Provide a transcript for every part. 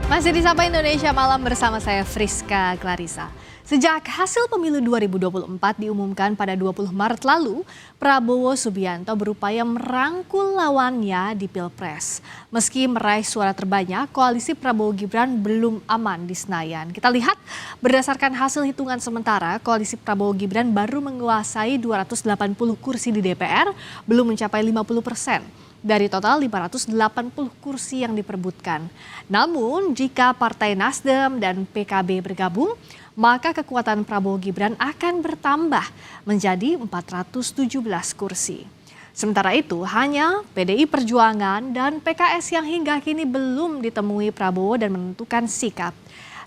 Masih di Sapa Indonesia Malam bersama saya Friska Clarissa. Sejak hasil pemilu 2024 diumumkan pada 20 Maret lalu, Prabowo Subianto berupaya merangkul lawannya di Pilpres. Meski meraih suara terbanyak, koalisi Prabowo Gibran belum aman di Senayan. Kita lihat berdasarkan hasil hitungan sementara, koalisi Prabowo Gibran baru menguasai 280 kursi di DPR, belum mencapai 50%. Dari total 580 kursi yang diperebutkan. Namun jika Partai Nasdem dan PKB bergabung, maka kekuatan Prabowo Gibran akan bertambah menjadi 417 kursi. Sementara itu hanya PDI Perjuangan dan PKS yang hingga kini belum ditemui Prabowo dan menentukan sikap.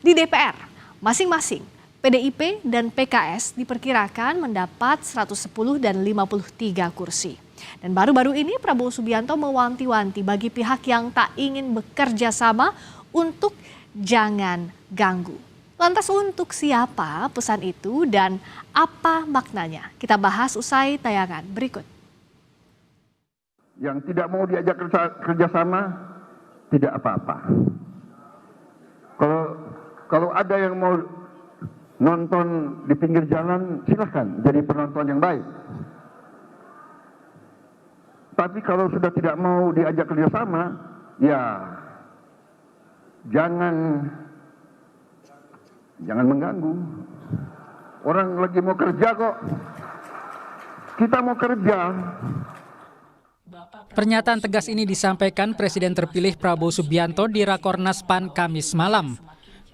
Di DPR, masing-masing PDIP dan PKS diperkirakan mendapat 110 dan 53 kursi. Dan baru-baru ini Prabowo Subianto mewanti-wanti bagi pihak yang tak ingin bekerja sama untuk jangan ganggu. Lantas untuk siapa pesan itu dan apa maknanya? Kita bahas usai tayangan berikut. Yang tidak mau diajak kerjasama tidak apa-apa. Kalau ada yang mau nonton di pinggir jalan, silahkan jadi penonton yang baik. Tapi kalau sudah tidak mau diajak kerjasama, ya jangan mengganggu. Orang lagi mau kerja kok. Kita mau kerja. Pernyataan tegas ini disampaikan Presiden terpilih Prabowo Subianto di Rakornas PAN Kamis malam.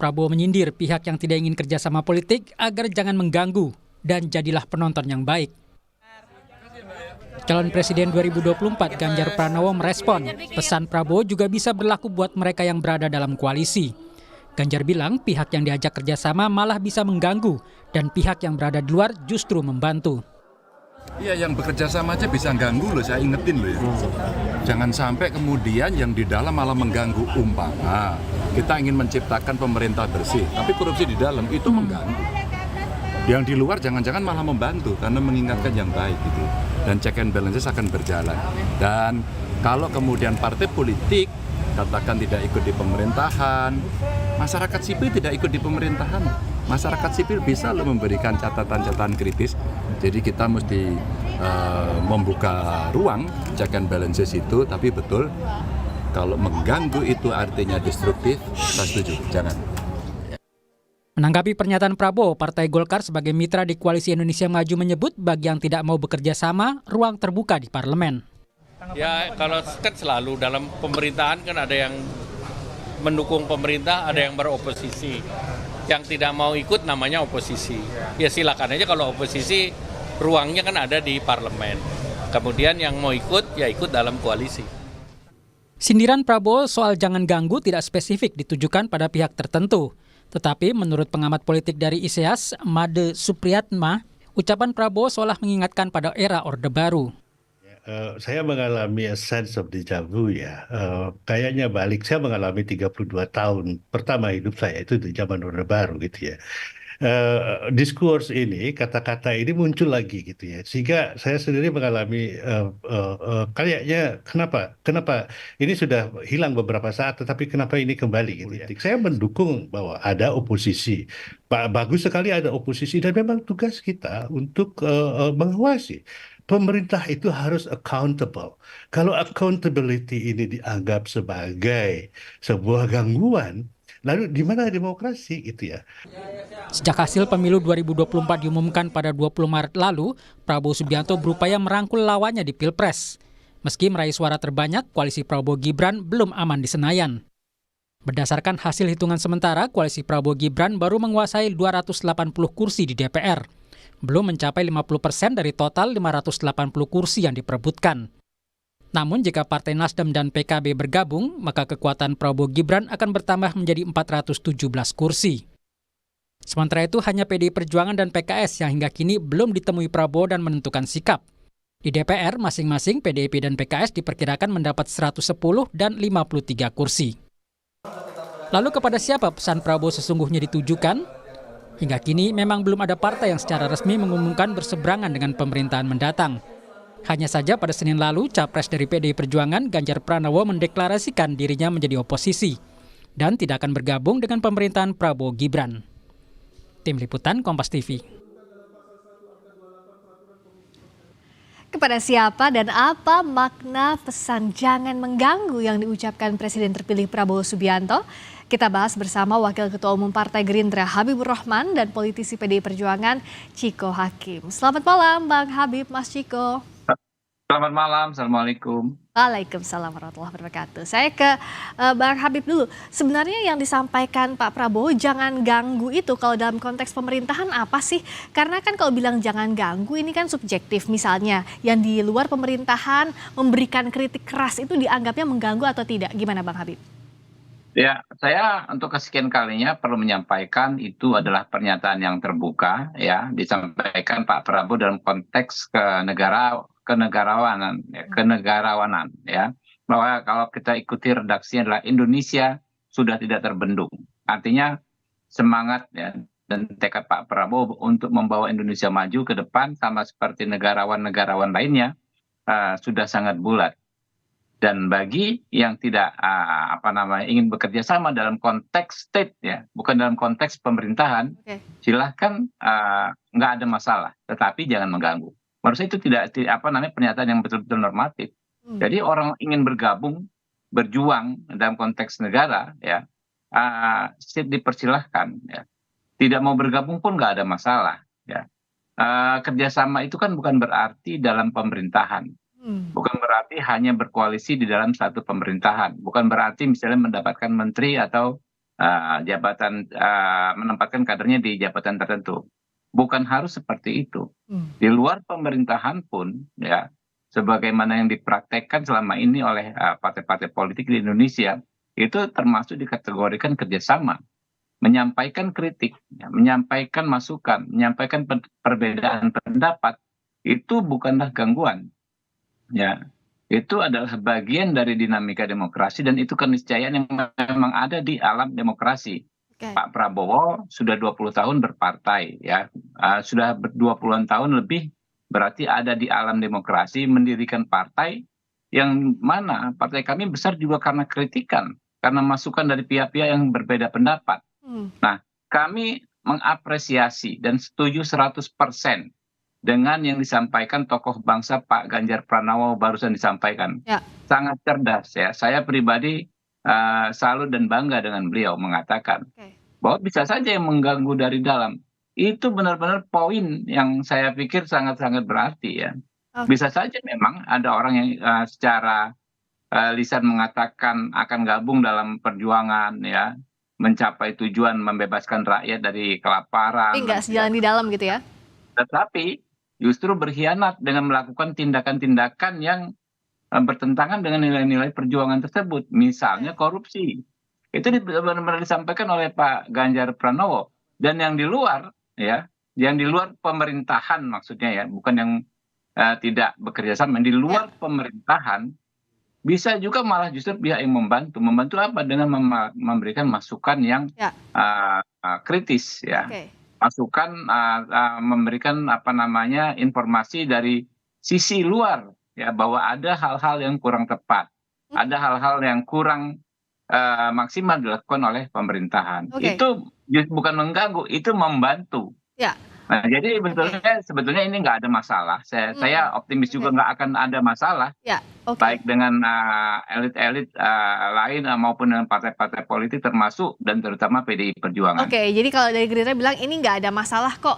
Prabowo menyindir pihak yang tidak ingin kerjasama politik agar jangan mengganggu dan jadilah penonton yang baik. Calon Presiden 2024 Ganjar Pranowo merespon, pesan Prabowo juga bisa berlaku buat mereka yang berada dalam koalisi. Ganjar bilang pihak yang diajak kerjasama malah bisa mengganggu dan pihak yang berada di luar justru membantu. Iya, yang bekerja sama aja bisa ganggu loh, saya ingetin loh ya. Jangan sampai kemudian yang di dalam malah mengganggu. Umpama kita ingin menciptakan pemerintah bersih, tapi korupsi di dalam itu mengganggu. Yang di luar jangan-jangan malah membantu karena mengingatkan yang baik gitu. Dan check and balances akan berjalan. Dan kalau kemudian partai politik katakan tidak ikut di pemerintahan, masyarakat sipil tidak ikut di pemerintahan. Masyarakat sipil bisa loh memberikan catatan-catatan kritis. Jadi kita mesti membuka ruang check and balances itu, tapi betul kalau mengganggu itu artinya destruktif, saya setuju, jangan. Menanggapi pernyataan Prabowo, Partai Golkar sebagai mitra di Koalisi Indonesia Maju menyebut bagi yang tidak mau bekerja sama, ruang terbuka di parlemen. Ya kalau kan selalu dalam pemerintahan kan ada yang mendukung pemerintah, ada yang beroposisi. Yang tidak mau ikut namanya oposisi. Ya silakan aja kalau oposisi, ruangnya kan ada di parlemen. Kemudian yang mau ikut, ya ikut dalam koalisi. Sindiran Prabowo soal jangan ganggu tidak spesifik ditujukan pada pihak tertentu. Tetapi menurut pengamat politik dari ISEAS, Made Supriyatma, ucapan Prabowo seolah mengingatkan pada era Orde Baru. Saya mengalami a sense of deja vu ya. Kayaknya balik, saya mengalami 32 tahun pertama hidup saya itu di zaman Orde Baru gitu ya. Diskurs ini, kata-kata ini muncul lagi gitu ya, sehingga saya sendiri mengalami kayaknya kenapa ini sudah hilang beberapa saat, tetapi kenapa ini kembali gitu ya. Saya mendukung bahwa ada oposisi, bagus sekali ada oposisi dan memang tugas kita untuk mengawasi. Pemerintah itu harus accountable. Kalau accountability ini dianggap sebagai sebuah gangguan, lalu di mana demokrasi gitu ya? Sejak hasil pemilu 2024 diumumkan pada 20 Maret lalu, Prabowo Subianto berupaya merangkul lawannya di Pilpres. Meski meraih suara terbanyak, koalisi Prabowo Gibran belum aman di Senayan. Berdasarkan hasil hitungan sementara, koalisi Prabowo Gibran baru menguasai 280 kursi di DPR. Belum mencapai 50% dari total 580 kursi yang diperebutkan. Namun jika Partai Nasdem dan PKB bergabung, maka kekuatan Prabowo Gibran akan bertambah menjadi 417 kursi. Sementara itu hanya PDI Perjuangan dan PKS yang hingga kini belum ditemui Prabowo dan menentukan sikap. Di DPR, masing-masing PDIP dan PKS diperkirakan mendapat 110 dan 53 kursi. Lalu kepada siapa pesan Prabowo sesungguhnya ditujukan? Hingga kini memang belum ada partai yang secara resmi mengumumkan berseberangan dengan pemerintahan mendatang. Hanya saja pada Senin lalu, capres dari PDI Perjuangan Ganjar Pranowo mendeklarasikan dirinya menjadi oposisi. dan tidak akan bergabung dengan pemerintahan Prabowo Gibran. Tim Liputan Kompas TV. Kepada siapa dan apa makna pesan jangan mengganggu yang diucapkan Presiden terpilih Prabowo Subianto? Kita bahas bersama Wakil Ketua Umum Partai Gerindra Habibur Rahman dan politisi PDI Perjuangan Chiko Hakim. Selamat malam Bang Habib, Mas Chiko. Selamat malam, Assalamualaikum. Waalaikumsalam warahmatullahi wabarakatuh. Saya ke Bang Habib dulu. Sebenarnya yang disampaikan Pak Prabowo jangan ganggu itu kalau dalam konteks pemerintahan apa sih? Karena kan kalau bilang jangan ganggu ini kan subjektif. Misalnya yang di luar pemerintahan memberikan kritik keras itu dianggapnya mengganggu atau tidak? Gimana Bang Habib? Ya, saya untuk kesekian kalinya perlu menyampaikan itu adalah pernyataan yang terbuka, ya, disampaikan Pak Prabowo dalam konteks kenegarawanan, ya, bahwa kalau kita ikuti redaksinya adalah Indonesia sudah tidak terbendung. Artinya semangat ya dan tekad Pak Prabowo untuk membawa Indonesia maju ke depan sama seperti negarawan-negarawan lainnya sudah sangat bulat. Dan bagi yang tidak ingin bekerja sama dalam konteks state ya, bukan dalam konteks pemerintahan, silahkan nggak ada masalah, tetapi jangan mengganggu. Menurut saya itu tidak pernyataan yang betul-betul normatif. Jadi orang ingin bergabung, berjuang dalam konteks negara ya, dipersilahkan ya. Tidak mau bergabung pun nggak ada masalah ya. Kerjasama itu kan bukan berarti dalam pemerintahan. Bukan berarti hanya berkoalisi di dalam satu pemerintahan. Bukan berarti misalnya mendapatkan menteri atau jabatan menempatkan kadernya di jabatan tertentu. Bukan harus seperti itu. Di luar pemerintahan pun ya, sebagaimana yang dipraktekkan selama ini oleh partai-partai politik di Indonesia, itu termasuk dikategorikan kerjasama. Menyampaikan kritik, ya, menyampaikan masukan, menyampaikan perbedaan pendapat, itu bukanlah gangguan. Ya, itu adalah bagian dari dinamika demokrasi dan itu keniscayaan yang memang ada di alam demokrasi. Pak Prabowo sudah 20 tahun berpartai ya, sudah 20-an tahun lebih berarti ada di alam demokrasi, mendirikan partai yang mana partai kami besar juga karena kritikan, karena masukan dari pihak-pihak yang berbeda pendapat. Nah, kami mengapresiasi dan setuju 100% dengan yang disampaikan tokoh bangsa Pak Ganjar Pranowo barusan disampaikan. Ya. Sangat cerdas ya. Saya pribadi salut dan bangga dengan beliau mengatakan bahwa bisa saja yang mengganggu dari dalam. Itu benar-benar poin yang saya pikir sangat-sangat berarti ya. Bisa saja memang ada orang yang secara lisan mengatakan akan gabung dalam perjuangan ya, mencapai tujuan membebaskan rakyat dari kelaparan. Tapi nggak sejalan di dalam gitu ya. Tetapi justru berkhianat dengan melakukan tindakan-tindakan yang bertentangan dengan nilai-nilai perjuangan tersebut. Misalnya korupsi. Itu benar-benar disampaikan oleh Pak Ganjar Pranowo. Dan yang di luar, ya, yang di luar pemerintahan maksudnya ya, bukan yang tidak bekerja sama, yang di luar pemerintahan, bisa juga malah justru pihak yang membantu. Membantu apa? Dengan memberikan masukan yang kritis ya. Masukan memberikan informasi dari sisi luar ya, bahwa ada hal-hal yang kurang tepat, ada hal-hal yang kurang maksimal dilakukan oleh pemerintahan. Itu bukan mengganggu, itu membantu. Nah, jadi sebetulnya ini nggak ada masalah. Saya optimis juga nggak akan ada masalah, baik dengan elit-elit lain maupun dengan partai-partai politik termasuk dan terutama PDI Perjuangan. Jadi kalau dari Gerindra bilang ini nggak ada masalah kok.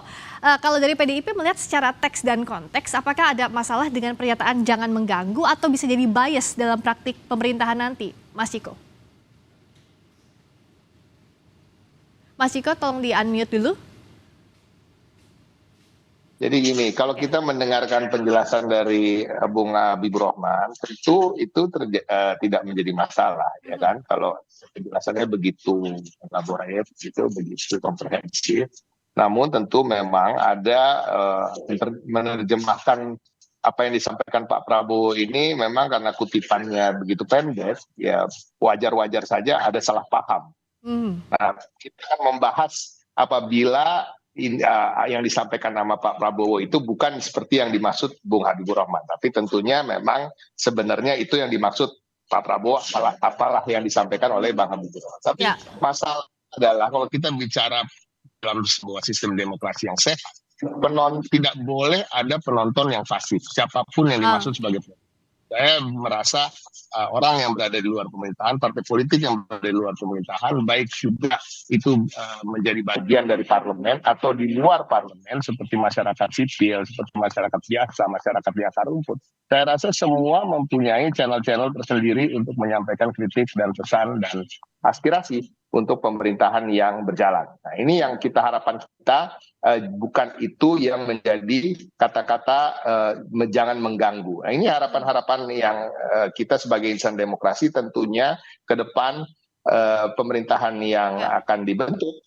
Kalau dari PDIP melihat secara teks dan konteks, apakah ada masalah dengan pernyataan jangan mengganggu atau bisa jadi bias dalam praktik pemerintahan nanti, Mas Chiko? Mas Chiko tolong di-unmute dulu. Jadi gini, kalau kita mendengarkan penjelasan dari Bung Habibur Rahman, tentu itu tidak menjadi masalah, ya kan? Kalau penjelasannya begitu elaboratif, begitu komprehensif. Namun tentu memang ada menerjemahkan apa yang disampaikan Pak Prabowo ini memang karena kutipannya begitu pendek, ya wajar-wajar saja ada salah paham. Nah, kita akan membahas apabila yang disampaikan nama Pak Prabowo itu bukan seperti yang dimaksud Bung Habibur Rahman, tapi tentunya memang sebenarnya itu yang dimaksud Pak Prabowo apalah yang disampaikan oleh Bang Habibur Rahman. Tapi Ya. masalah adalah kalau kita bicara dalam sebuah sistem demokrasi yang sehat, tidak boleh ada penonton yang pasif, siapapun yang dimaksud sebagai penonton. Saya merasa orang yang berada di luar pemerintahan, partai politik yang berada di luar pemerintahan, baik juga itu menjadi bagian dari parlemen atau di luar parlemen, seperti masyarakat sipil, seperti masyarakat biasa, masyarakat di akar rumput. Saya rasa semua mempunyai channel-channel tersendiri untuk menyampaikan kritik dan pesan dan aspirasi untuk pemerintahan yang berjalan. Nah, ini yang kita harapan kita, bukan itu yang menjadi kata-kata jangan mengganggu. Nah, ini harapan-harapan yang kita sebagai insan demokrasi tentunya ke depan pemerintahan yang akan dibentuk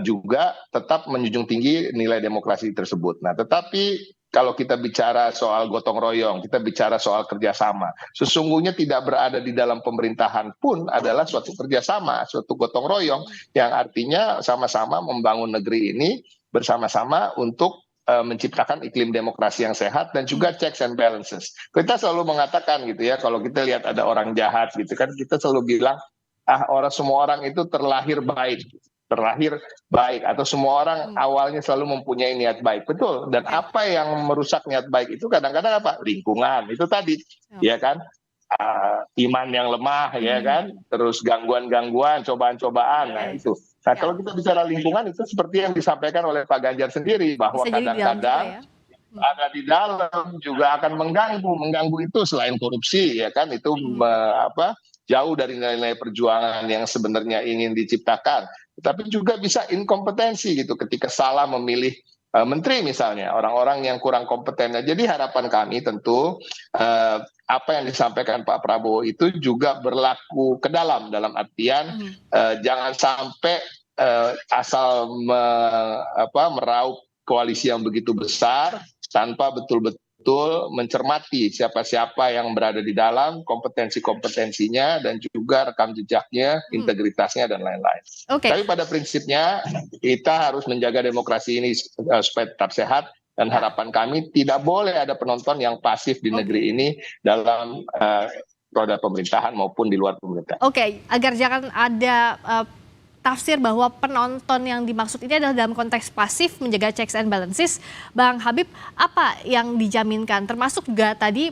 juga tetap menjunjung tinggi nilai demokrasi tersebut. Nah, tetapi kalau kita bicara soal gotong royong, kita bicara soal kerjasama, sesungguhnya tidak berada di dalam pemerintahan pun adalah suatu kerjasama, suatu gotong royong yang artinya sama-sama membangun negeri ini bersama-sama untuk menciptakan iklim demokrasi yang sehat dan juga checks and balances. Kita selalu mengatakan gitu ya, kalau kita lihat ada orang jahat gitu kan, kita selalu bilang semua orang itu terlahir baik atau semua orang awalnya selalu mempunyai niat baik, betul. Dan apa yang merusak niat baik itu kadang-kadang apa? Lingkungan itu tadi, ya kan? Iman yang lemah, ya kan? Terus gangguan-gangguan, cobaan-cobaan, nah itu. Nah, kalau kita bicara lingkungan itu seperti yang disampaikan oleh Pak Ganjar sendiri, bahwa kadang-kadang ada di dalam juga akan mengganggu itu selain korupsi, ya kan? Itu jauh dari nilai-nilai perjuangan yang sebenarnya ingin diciptakan. Tapi juga bisa inkompetensi gitu ketika salah memilih menteri misalnya, orang-orang yang kurang kompeten. Jadi harapan kami tentu apa yang disampaikan Pak Prabowo itu juga berlaku ke dalam artian jangan sampai asal meraup koalisi yang begitu besar tanpa betul-betul mencermati siapa-siapa yang berada di dalam, kompetensi-kompetensinya, dan juga rekam jejaknya, integritasnya, dan lain-lain. Tapi pada prinsipnya, kita harus menjaga demokrasi ini supaya tetap sehat, dan harapan kami tidak boleh ada penonton yang pasif di negeri ini dalam roda pemerintahan maupun di luar pemerintahan. Agar jangan ada tafsir bahwa penonton yang dimaksud ini adalah dalam konteks pasif menjaga checks and balances. Bang Habib, apa yang dijaminkan? Termasuk juga tadi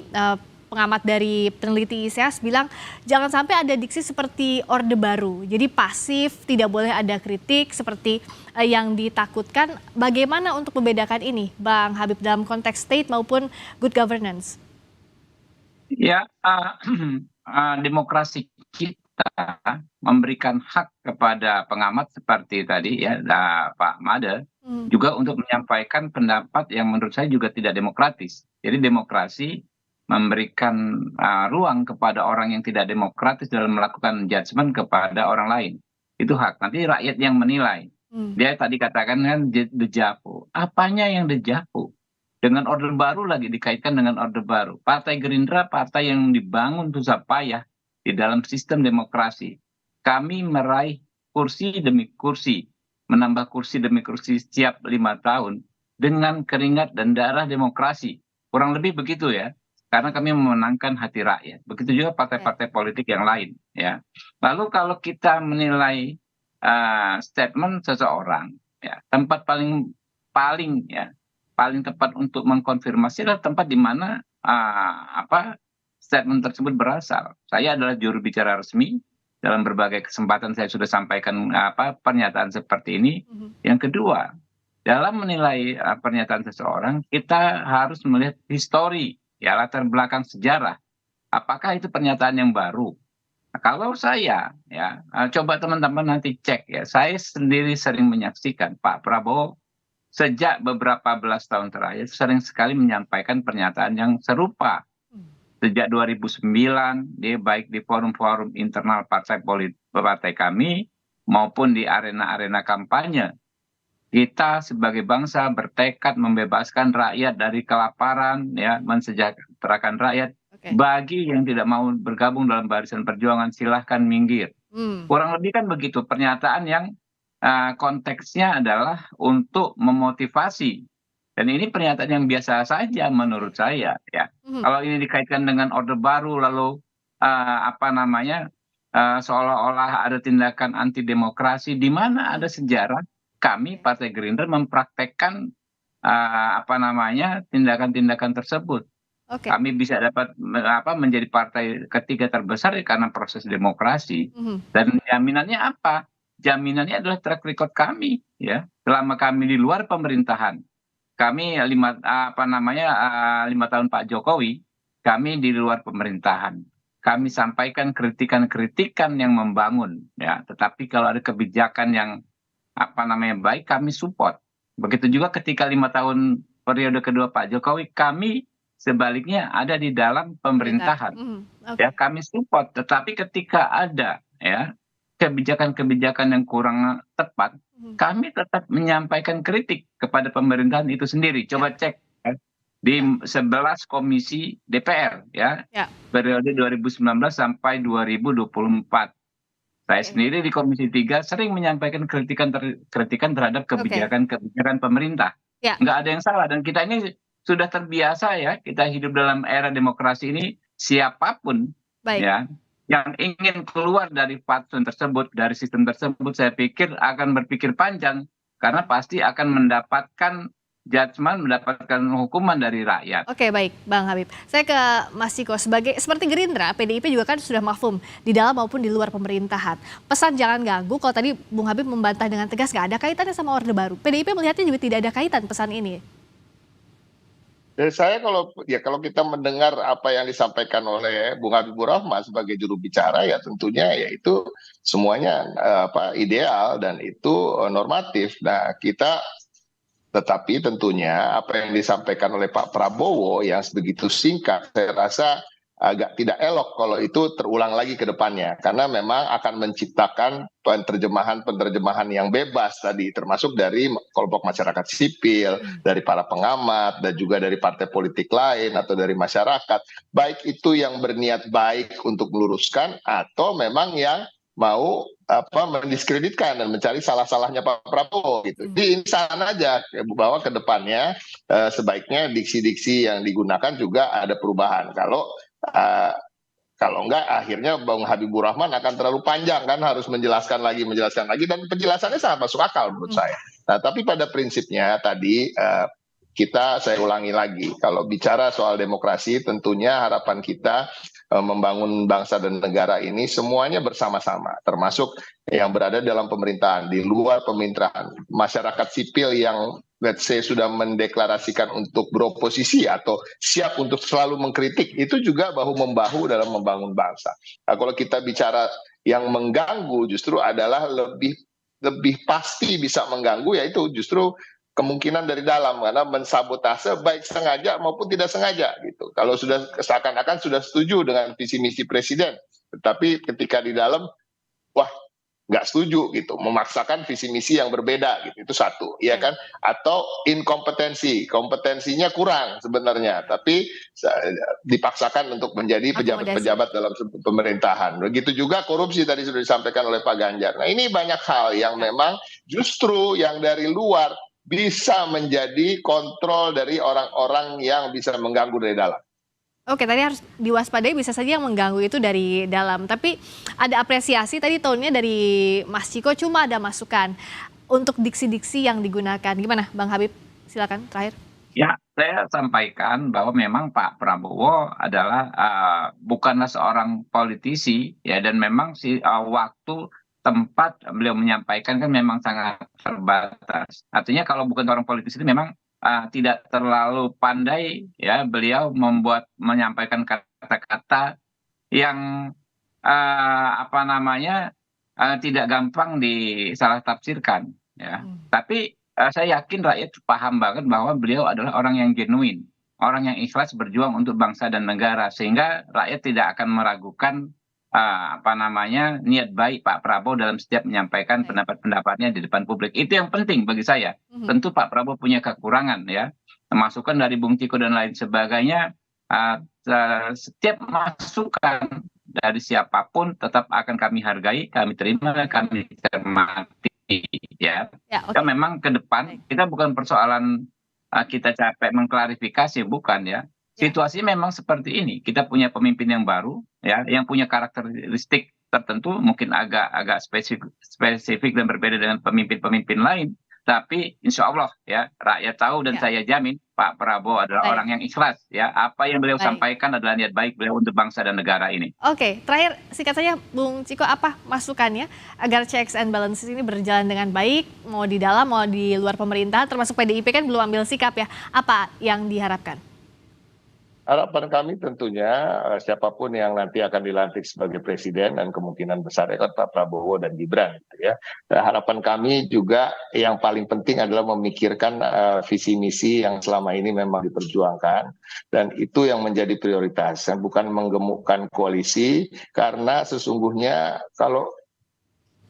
pengamat dari peneliti ISEAS bilang jangan sampai ada diksi seperti Orde Baru. Jadi pasif, tidak boleh ada kritik seperti yang ditakutkan. Bagaimana untuk membedakan ini, Bang Habib, dalam konteks state maupun good governance? Ya, demokrasi kita memberikan hak kepada pengamat seperti tadi ya Pak Made juga untuk menyampaikan pendapat yang menurut saya juga tidak demokratis. Jadi demokrasi memberikan ruang kepada orang yang tidak demokratis dalam melakukan judgement kepada orang lain. Itu hak. Nanti rakyat yang menilai. Dia tadi katakan kan dejavu. Apanya yang dejavu? Dengan Orde Baru lagi dikaitkan dengan Orde Baru. Partai Gerindra partai yang dibangun susah payah di dalam sistem demokrasi. Kami meraih kursi demi kursi, menambah kursi demi kursi setiap 5 tahun dengan keringat dan darah demokrasi. Kurang lebih begitu ya, karena kami memenangkan hati rakyat. Begitu juga partai-partai politik yang lain. Ya. Lalu kalau kita menilai statement seseorang, ya, tempat paling tepat untuk mengkonfirmasi adalah tempat di mana statement tersebut berasal. Saya adalah juru bicara resmi. Dalam berbagai kesempatan saya sudah sampaikan pernyataan seperti ini. Yang kedua, dalam menilai pernyataan seseorang, kita harus melihat histori, ya, latar belakang sejarah. Apakah itu pernyataan yang baru? Nah, kalau saya, ya, coba teman-teman nanti cek ya. Saya sendiri sering menyaksikan Pak Prabowo sejak beberapa belas tahun terakhir sering sekali menyampaikan pernyataan yang serupa. Sejak 2009, dia baik di forum-forum internal partai kami maupun di arena-arena kampanye. Kita sebagai bangsa bertekad membebaskan rakyat dari kelaparan, ya, mensejahterakan rakyat. Bagi yang tidak mau bergabung dalam barisan perjuangan, silahkan minggir. Kurang lebih kan begitu, pernyataan yang konteksnya adalah untuk memotivasi. Dan ini pernyataan yang biasa saja menurut saya, ya. Kalau ini dikaitkan dengan Orde Baru lalu seolah-olah ada tindakan anti demokrasi, di mana ada sejarah kami Partai Gerindra mempraktekkan tindakan-tindakan tersebut. Oke. Kami bisa dapat menjadi partai ketiga terbesar karena proses demokrasi. Dan jaminannya apa? Jaminannya adalah track record kami, ya. Selama kami di luar pemerintahan, kami 5 tahun Pak Jokowi, kami di luar pemerintahan. Kami sampaikan kritikan-kritikan yang membangun, ya. Tetapi kalau ada kebijakan yang baik, kami support. Begitu juga ketika 5 tahun periode kedua Pak Jokowi, kami sebaliknya ada di dalam pemerintahan, ya, kami support. Tetapi ketika ada, ya, kebijakan-kebijakan yang kurang tepat, kami tetap menyampaikan kritik kepada pemerintahan itu sendiri. Coba cek, ya, di 11 komisi DPR, ya, periode 2019 sampai 2024. Saya sendiri di Komisi 3 sering menyampaikan kritikan terhadap kebijakan-kebijakan pemerintah. Nggak ada yang salah, dan kita ini sudah terbiasa, ya, kita hidup dalam era demokrasi ini, siapapun, ya, yang ingin keluar dari fatsun tersebut, dari sistem tersebut, saya pikir akan berpikir panjang, karena pasti akan mendapatkan judgement, mendapatkan hukuman dari rakyat. Oke, baik, Bang Habib. Saya ke Mas Ciko, seperti Gerindra, PDIP juga kan sudah mafhum di dalam maupun di luar pemerintahan. Pesan jangan ganggu, kalau tadi Bung Habib membantah dengan tegas nggak ada kaitannya sama Orde Baru. PDIP melihatnya juga tidak ada kaitan pesan ini. Dari saya kalau kita mendengar apa yang disampaikan oleh Bung Habibur Rahman sebagai juru bicara, ya tentunya ya itu semuanya ideal dan itu normatif. Nah, tetapi tentunya apa yang disampaikan oleh Pak Prabowo yang begitu singkat, saya rasa agak tidak elok kalau itu terulang lagi ke depannya, karena memang akan menciptakan penerjemahan yang bebas tadi, termasuk dari kelompok masyarakat sipil, dari para pengamat, dan juga dari partai politik lain atau dari masyarakat, baik itu yang berniat baik untuk meluruskan atau memang yang mau mendiskreditkan dan mencari salah-salahnya Pak Prabowo gitu. Di sana aja bahwa ke depannya sebaiknya diksi-diksi yang digunakan juga ada perubahan. Kalau enggak akhirnya Bang Habibur Rahman akan terlalu panjang kan, harus menjelaskan lagi dan penjelasannya sangat masuk akal menurut saya. Nah, tapi pada prinsipnya tadi saya ulangi lagi, kalau bicara soal demokrasi tentunya harapan kita membangun bangsa dan negara ini semuanya bersama-sama, termasuk yang berada dalam pemerintahan, di luar pemerintahan, masyarakat sipil yang let's say sudah mendeklarasikan untuk beroposisi atau siap untuk selalu mengkritik, itu juga bahu-membahu dalam membangun bangsa. Nah, kalau kita bicara yang mengganggu justru adalah lebih pasti bisa mengganggu, yaitu justru kemungkinan dari dalam, karena mensabotase baik sengaja maupun tidak sengaja gitu. Kalau sudah seakan-akan sudah setuju dengan visi misi presiden, tetapi ketika di dalam nggak setuju gitu, memaksakan visi misi yang berbeda gitu, itu satu, ya kan? Atau kompetensinya kurang sebenarnya, tapi dipaksakan untuk menjadi pejabat-pejabat dalam pemerintahan. Begitu juga korupsi tadi sudah disampaikan oleh Pak Ganjar. Nah, ini banyak hal yang memang justru yang dari luar bisa menjadi kontrol dari orang-orang yang bisa mengganggu dari dalam. Oke, tadi harus diwaspadai bisa saja yang mengganggu itu dari dalam. Tapi ada apresiasi tadi tonnya dari Mas Ciko, cuma ada masukan untuk diksi-diksi yang digunakan. Gimana Bang Habib? Silakan terakhir. Ya, saya sampaikan bahwa memang Pak Prabowo adalah bukanlah seorang politisi, ya, dan memang waktu tempat beliau menyampaikan kan memang sangat terbatas. Artinya kalau bukan orang politis itu memang tidak terlalu pandai, ya, beliau menyampaikan kata-kata yang tidak gampang disalah tafsirkan, ya. Tapi saya yakin rakyat paham banget bahwa beliau adalah orang yang genuine, orang yang ikhlas berjuang untuk bangsa dan negara, sehingga rakyat tidak akan meragukan niat baik Pak Prabowo dalam setiap menyampaikan pendapat-pendapatnya di depan publik. Itu yang penting bagi saya. Tentu Pak Prabowo punya kekurangan, ya, masukan dari Bung Ciko dan lain sebagainya. Setiap masukan dari siapapun tetap akan kami hargai, kami terima, kami cermati, ya. Kita memang ke depan kita bukan persoalan kita capek mengklarifikasi, bukan, ya. Situasi memang seperti ini. Kita punya pemimpin yang baru, ya, yang punya karakteristik tertentu, mungkin agak spesifik dan berbeda dengan pemimpin-pemimpin lain. Tapi insya Allah ya rakyat tahu dan Ya. saya jamin Pak Prabowo adalah Baik. orang yang ikhlas ya. Apa yang beliau Baik. sampaikan adalah niat baik beliau untuk bangsa dan negara ini. Oke, terakhir singkat saja Bung Ciko, apa masukannya agar checks and balances ini berjalan dengan baik, mau di dalam mau di luar pemerintahan, termasuk PDIP kan belum ambil sikap ya, apa yang diharapkan? Harapan kami tentunya siapapun yang nanti akan dilantik sebagai presiden dan kemungkinan besar ya kan Pak Prabowo dan Gibran gitu ya. Harapan kami juga yang paling penting adalah memikirkan visi misi yang selama ini memang diperjuangkan dan itu yang menjadi prioritas, bukan menggemukkan koalisi karena sesungguhnya kalau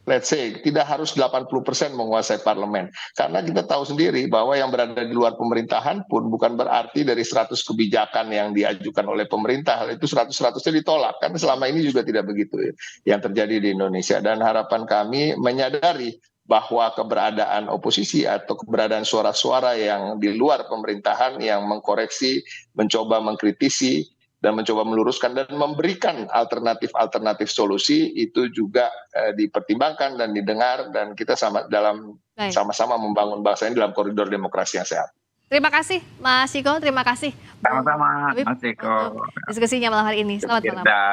let's say tidak harus 80% menguasai parlemen. Karena kita tahu sendiri bahwa yang berada di luar pemerintahan pun bukan berarti dari 100 kebijakan yang diajukan oleh pemerintah itu 100-100-nya ditolak. Kan selama ini juga tidak begitu ya, yang terjadi di Indonesia. Dan harapan kami menyadari bahwa keberadaan oposisi atau keberadaan suara-suara yang di luar pemerintahan yang mengkoreksi, mencoba mengkritisi, dan mencoba meluruskan dan memberikan alternatif solusi itu juga dipertimbangkan dan didengar dan kita Baik. sama-sama membangun bangsa ini dalam koridor demokrasi yang sehat. Terima kasih Mas Ciko, terima kasih Bung Sama-sama Habib Mas Eko. untuk diskusinya malam hari ini. Selamat malam. Kita